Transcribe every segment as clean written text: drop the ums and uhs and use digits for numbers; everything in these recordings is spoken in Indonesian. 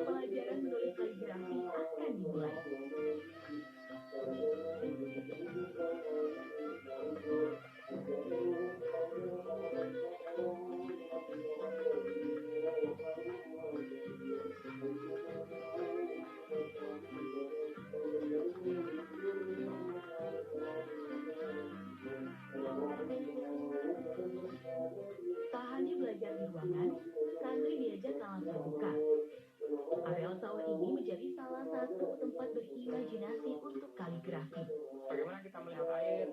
Pelajaran menulis kaligrafi akan dimulai. Tak hanya belajar di ruangan, santri diajak ke alam terbuka. Areal sawah ini menjadi salah satu tempat berimajinasi untuk kaligrafi. Bagaimana kita melihat air,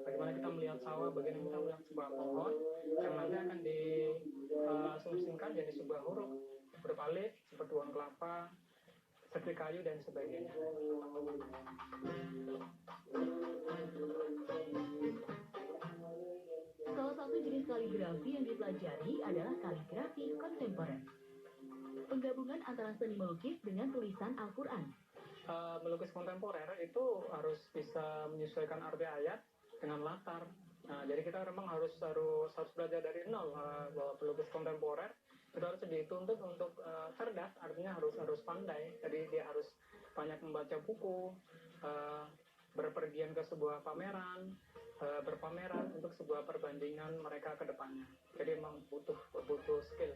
bagaimana kita melihat sawah, bagaimana kita melihat sebuah pohon yang nanti akan disumsingkan jadi sebuah huruf beralif seperti pohon kelapa, seperti kayu dan sebagainya. Salah satu jenis kaligrafi yang dipelajari adalah kaligrafi kontemporer. Penggabungan antara seni melukis dengan tulisan Al-Quran. Melukis kontemporer itu harus bisa menyesuaikan arti ayat dengan latar. Nah, jadi kita memang harus belajar dari nol bahwa pelukis kontemporer itu harus dituntut untuk cerdas, artinya harus pandai. Jadi dia harus banyak membaca buku, berpergian ke sebuah pameran, berpameran untuk sebuah perbandingan mereka ke depannya. Jadi memang butuh skill.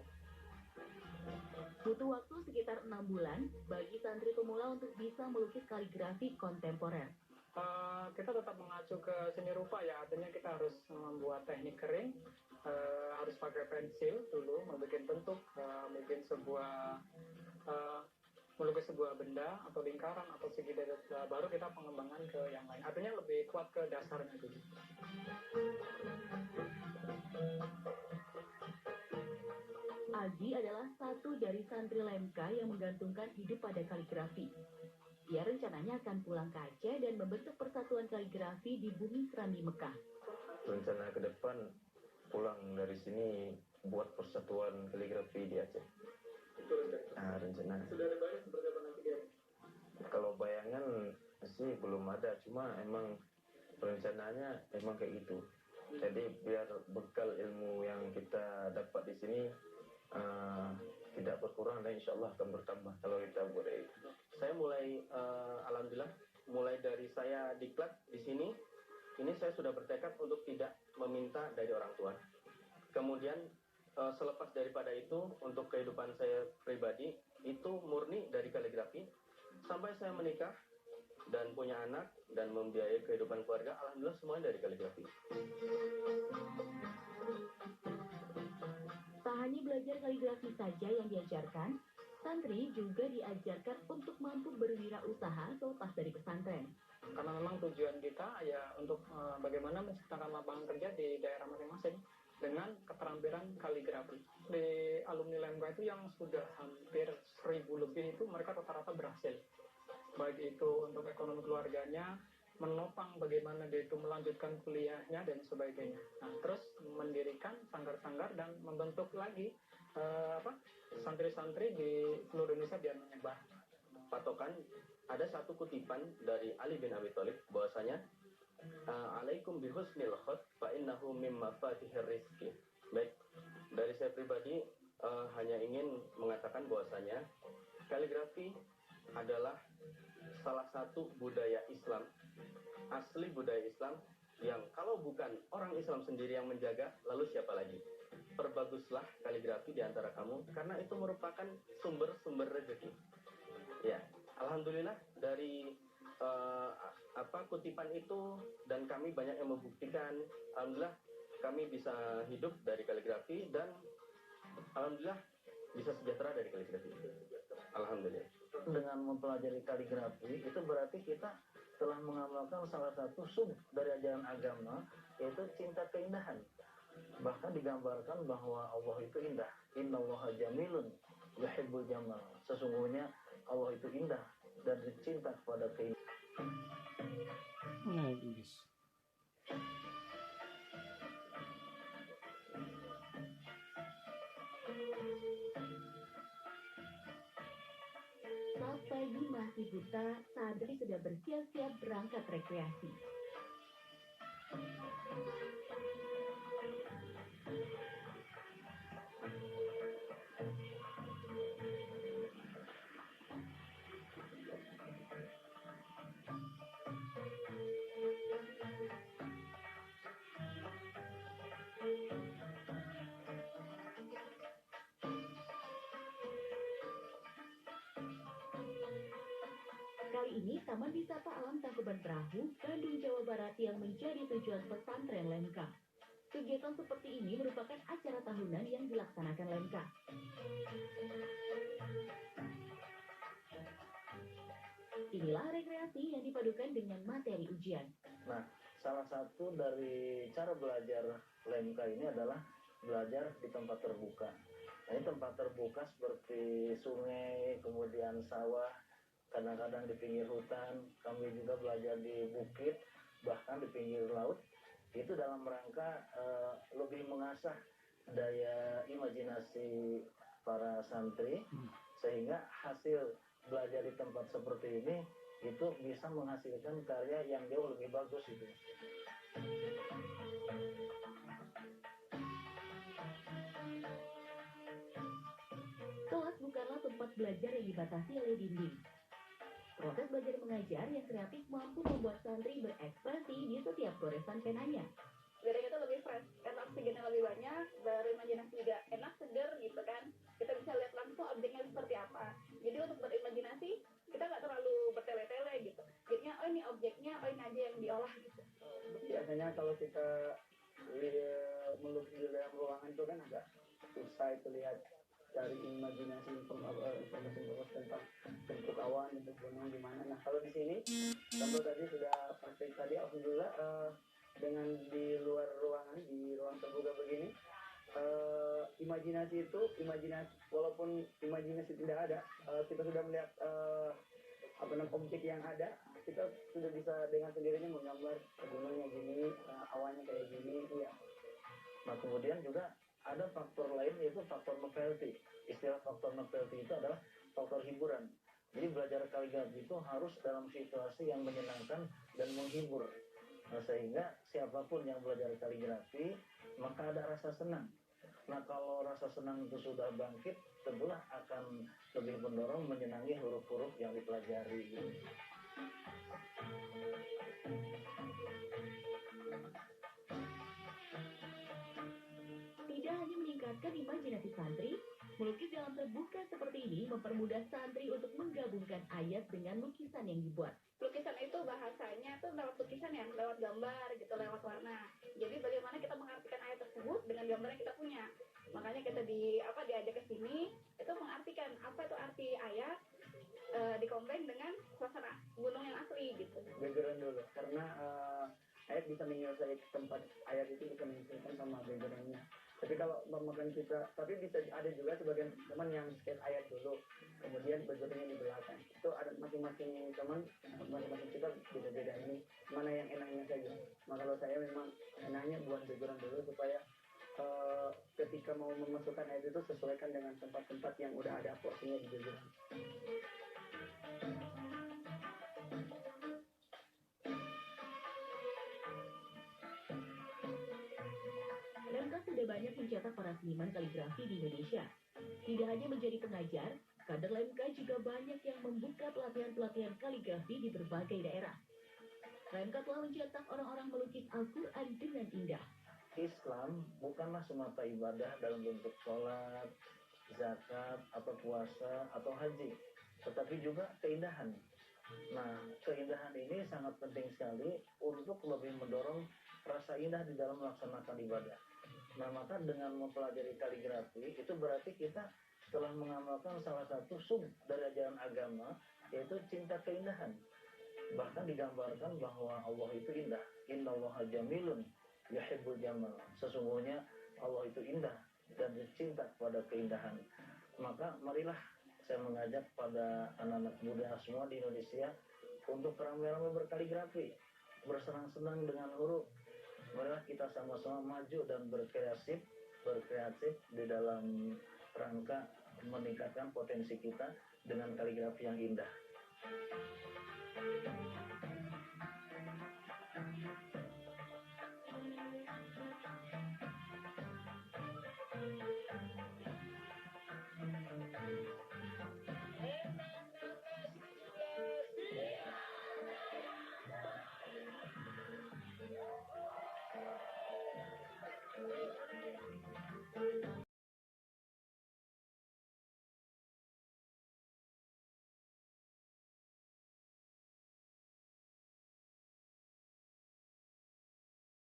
Butuh waktu sekitar 6 bulan bagi santri pemula untuk bisa melukis kaligrafi kontemporer. Kita tetap mengacu ke seni rupa ya, artinya kita harus membuat teknik kering, harus pakai pensil dulu, membuat bentuk, melukis sebuah benda atau lingkaran atau segi baru kita pengembangan ke yang lain. Artinya lebih kuat ke dasarnya dulu. Azi adalah satu dari santri LMK yang menggantungkan hidup pada kaligrafi. Dia rencananya akan pulang ke Aceh dan membentuk persatuan kaligrafi di bumi Serambi Mekah. Rencana ke depan pulang dari sini buat persatuan kaligrafi di Aceh. Itu rencana. Sudah ada banyak seperti apa nanti ya? Kalau bayangan sih belum ada, cuma emang rencananya emang kayak gitu. Jadi biar bekal ilmu yang kita dapat di sini tidak berkurang dan insya Allah akan bertambah kalau kita buat itu. Saya mulai alhamdulillah mulai dari saya diklat di sini, ini saya sudah bertekad untuk tidak meminta dari orang tua. Kemudian selepas daripada itu untuk kehidupan saya pribadi itu murni dari kaligrafi sampai saya menikah dan punya anak dan membiayai kehidupan keluarga, alhamdulillah semuanya dari kaligrafi. Tak hanya belajar kaligrafi saja yang diajarkan, santri juga diajarkan untuk mampu berwirausaha selepas dari pesantren. Karena memang tujuan kita ya untuk bagaimana menciptakan lapangan kerja di daerah masing-masing dengan keterampilan kaligrafi. Di alumni LMK itu yang sudah hampir 1000 lebih itu mereka rata-rata berhasil. Baik itu untuk ekonomi keluarganya, menopang bagaimana dia itu melanjutkan kuliahnya dan sebagainya. Nah, terus mendirikan sanggar-sanggar dan membentuk lagi santri-santri di seluruh Indonesia biar menyebar. Patokan ada satu kutipan dari Ali bin Abi Thalib bahwasanya alaikum bihusnil khat fa innahu mim mafatihir rizqi. Baik, dari saya pribadi hanya ingin mengatakan bahwasanya kaligrafi adalah salah satu budaya Islam, asli budaya Islam yang kalau bukan orang Islam sendiri yang menjaga, lalu siapa lagi? Perbaguslah kaligrafi di antara kamu karena itu merupakan sumber-sumber rezeki. Ya, alhamdulillah dari kutipan itu dan kami banyak yang membuktikan, alhamdulillah kami bisa hidup dari kaligrafi dan alhamdulillah bisa sejahtera dari kaligrafi. Alhamdulillah. Dengan mempelajari kaligrafi itu berarti kita telah mengamalkan salah satu sub dari ajaran agama, yaitu cinta keindahan. Bahkan digambarkan bahwa Allah itu indah. Innallaha jamilun yuhibbul jamal. Sesungguhnya Allah itu indah dan cinta kepada keindahan. pagi masih buta, santri sudah bersiap-siap berangkat rekreasi. Kali ini Taman Wisata Alam Tangkuban Perahu, Bandung, Jawa Barat yang menjadi tujuan pesantren Lemka. Kegiatan seperti ini merupakan acara tahunan yang dilaksanakan Lemka. Inilah rekreasi yang dipadukan dengan materi ujian. Nah, salah satu dari cara belajar Lemka ini adalah belajar di tempat terbuka. Nah, ini tempat terbuka seperti sungai, kemudian sawah, kadang-kadang di pinggir hutan, kami juga belajar di bukit, bahkan di pinggir laut. Itu dalam rangka lebih mengasah daya imajinasi para santri, sehingga hasil belajar di tempat seperti ini itu bisa menghasilkan karya yang jauh lebih bagus itu. Kelas bukanlah tempat belajar yang dibatasi oleh dinding. Proses belajar mengajar yang kreatif mampu membuat santri berekspresi di setiap goresan penanya. Udara itu lebih fresh, karena oksigennya lebih banyak, berimajinasi juga enak, seger gitu kan. Kita bisa lihat langsung objeknya seperti apa. Jadi untuk berimajinasi, kita nggak terlalu bertele-tele gitu. Jadinya, oh ini objeknya, oh ini aja yang diolah gitu. Biasanya kalau kita melukis di dalam ruangan itu kan agak susah itu lihat dari imajinasi informasi tentang bentuk awan, bentuk gunung gimana. Nah kalau di sini, contoh tadi sudah praktik tadi, alhamdulillah dengan di luar ruangan, di ruang terbuka begini, imajinasi walaupun imajinasi tidak ada, kita sudah melihat objek yang ada, kita sudah bisa dengan sendirinya menggambar gunungnya gini, awannya kayak gini, ya. Nah, kemudian juga ada faktor lain, yaitu faktor novelty. Istilah faktor novelty itu adalah faktor hiburan. Jadi belajar kaligrafi itu harus dalam situasi yang menyenangkan dan menghibur. Nah, sehingga siapapun yang belajar kaligrafi, maka ada rasa senang. Nah, kalau rasa senang itu sudah bangkit, tentulah akan lebih mendorong menyenangi huruf-huruf yang dipelajari. Tidak hanya meningkatkan imajinasi santri, melukis dalam terbuka seperti ini mempermudah santri untuk menggabungkan ayat dengan lukisan yang dibuat. Lukisan itu bahasanya tuh lewat lukisan ya, lewat gambar gitu, lewat warna. Jadi bagaimana kita mengartikan ayat tersebut dengan gambar yang kita punya. Makanya kita diajak ke sini itu mengartikan apa itu arti ayat, dikombin dengan suasana gunung yang asli gitu. Background dulu, karena ayat bisa menyelesaikan tempat ayat itu bisa menyelesaikan sama backgroundnya. Tapi kalau memakan kita, tapi bisa ada juga sebagian teman yang sketch ayat dulu, kemudian backgroundnya di belakang. Itu ada masing-masing teman, masing-masing kita beda-beda ini, mana yang enaknya saja. Nah kalau saya memang enaknya buat background dulu supaya ketika mau memasukkan ayat itu sesuaikan dengan tempat-tempat yang udah ada porsinya di background. Lemka sudah banyak mencetak para seniman kaligrafi di Indonesia. Tidak hanya menjadi pengajar, kader Lemka juga banyak yang membuka pelatihan-pelatihan kaligrafi di berbagai daerah. Lemka telah mencetak orang-orang melukis Al-Quran dengan indah. Islam bukanlah semata ibadah dalam bentuk sholat, zakat, atau puasa, atau haji, tetapi juga keindahan. Nah, keindahan ini sangat penting sekali untuk lebih mendorong rasa indah di dalam melaksanakan ibadah. Nah, maka dengan mempelajari kaligrafi, itu berarti kita telah mengamalkan salah satu sub dari ajaran agama, yaitu cinta keindahan. Bahkan digambarkan bahwa Allah itu indah. Innallaha jamilun yuhibbul jamal. Sesungguhnya Allah itu indah dan cinta kepada keindahan. Maka marilah saya mengajak pada anak-anak muda semua di Indonesia untuk ramai-ramai berkaligrafi, bersenang-senang dengan huruf. Marilah kita sama-sama maju dan berkreatif di dalam rangka meningkatkan potensi kita dengan kaligrafi yang indah.